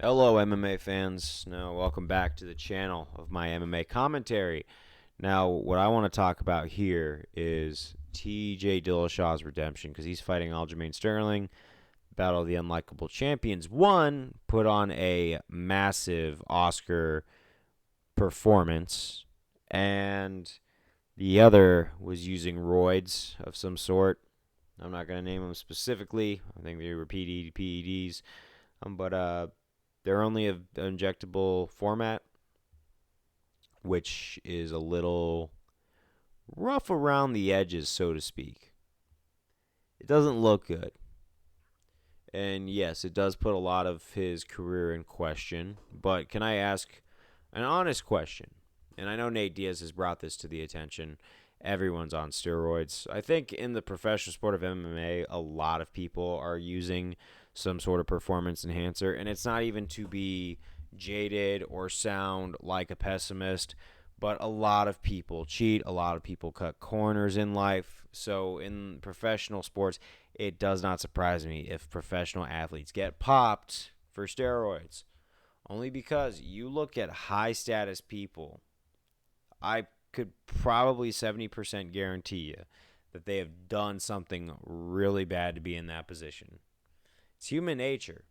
Hello, MMA fans. Now, welcome back to the channel of my MMA commentary. Now, what I want to talk about here is TJ Dillashaw's redemption because he's fighting Aljamain Sterling, Battle of the Unlikable Champions. One put on a massive Oscar performance, and the other was using roids of some sort. I'm not going to name them specifically. I think they were PEDs, but they're only an injectable format, which is a little rough around the edges, so to speak. It doesn't look good. And yes, it does put a lot of his career in question. But can I ask an honest question? And I know Nate Diaz has brought this to the attention. Everyone's on steroids. I think in the professional sport of MMA, a lot of people are using some sort of performance enhancer. And it's not even to be jaded or sound like a pessimist, but a lot of people cheat. A lot of people cut corners in life. So in professional sports, it does not surprise me if professional athletes get popped for steroids. Only because you look at high status people, I could probably 70% guarantee you that they have done something really bad to be in that position. It's human nature.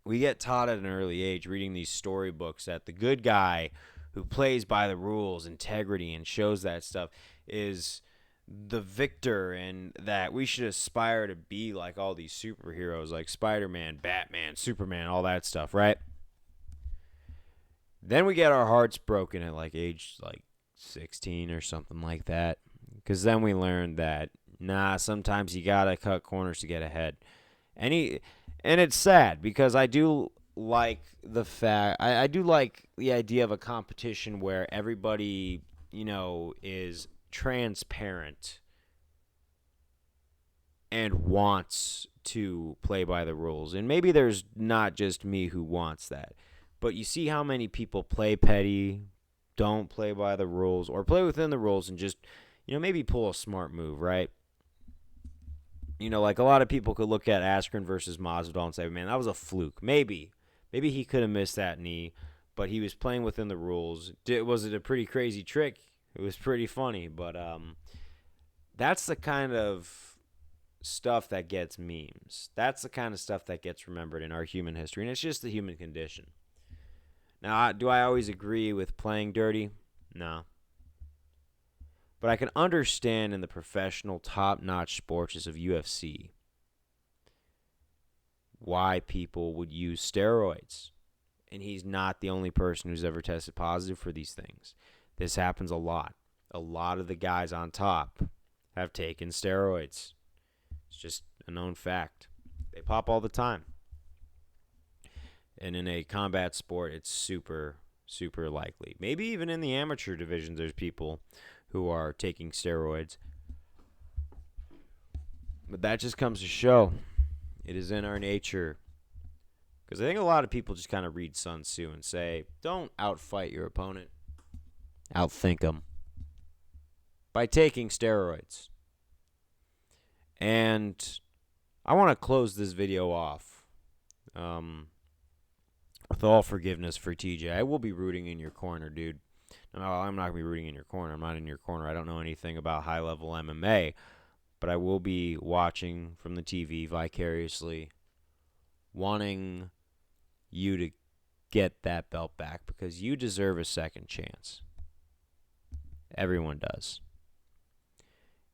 We get taught at an early age reading these storybooks that the good guy who plays by the rules, integrity, and shows that stuff is the victor, and that we should aspire to be like all these superheroes like Spider-Man, Batman, Superman, all that stuff, right? Then we get our hearts broken at like age 16 or something like that, because then we learn that sometimes you gotta cut corners to get ahead. And it's sad because I do like I do like the idea of a competition where everybody is transparent and wants to play by the rules. And maybe there's not just me who wants that. But you see how many people play petty, don't play by the rules, or play within the rules and just, maybe pull a smart move, right? Like a lot of people could look at Askren versus Masvidal and say, man, that was a fluke. Maybe. Maybe he could have missed that knee, but he was playing within the rules. Was it a pretty crazy trick? It was pretty funny, but that's the kind of stuff that gets memes. That's the kind of stuff that gets remembered in our human history, and it's just the human condition. Now, do I always agree with playing dirty? No. But I can understand in the professional, top-notch sports of UFC why people would use steroids. And he's not the only person who's ever tested positive for these things. This happens a lot. A lot of the guys on top have taken steroids. It's just a known fact. They pop all the time. And in a combat sport, it's super, super likely. Maybe even in the amateur divisions, there's people who are taking steroids. But that just comes to show it is in our nature. Because I think a lot of people just kind of read Sun Tzu and say, don't outfight your opponent. Outthink them by taking steroids. And I want to close this video off with all forgiveness for TJ. I will be rooting in your corner, dude. No, I'm not going to be rooting in your corner. I'm not in your corner. I don't know anything about high-level MMA, but I will be watching from the TV vicariously, wanting you to get that belt back because you deserve a second chance. Everyone does.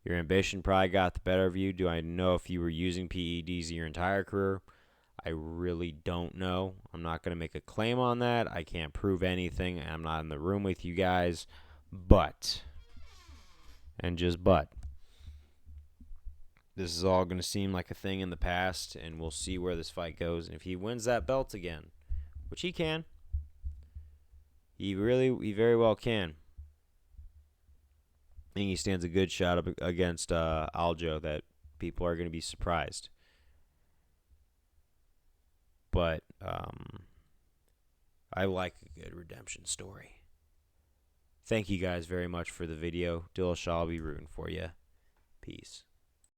Your ambition probably got the better of you. Do I know if you were using PEDs your entire career? I really don't know. I'm not going to make a claim on that. I can't prove anything. I'm not in the room with you guys. But, this is all going to seem like a thing in the past, and we'll see where this fight goes. And if he wins that belt again, which he can, he very well can. I think he stands a good shot up against Aljo that people are going to be surprised. But I like a good redemption story. Thank you guys very much for the video. Dillashaw, I'll be rooting for you. Peace.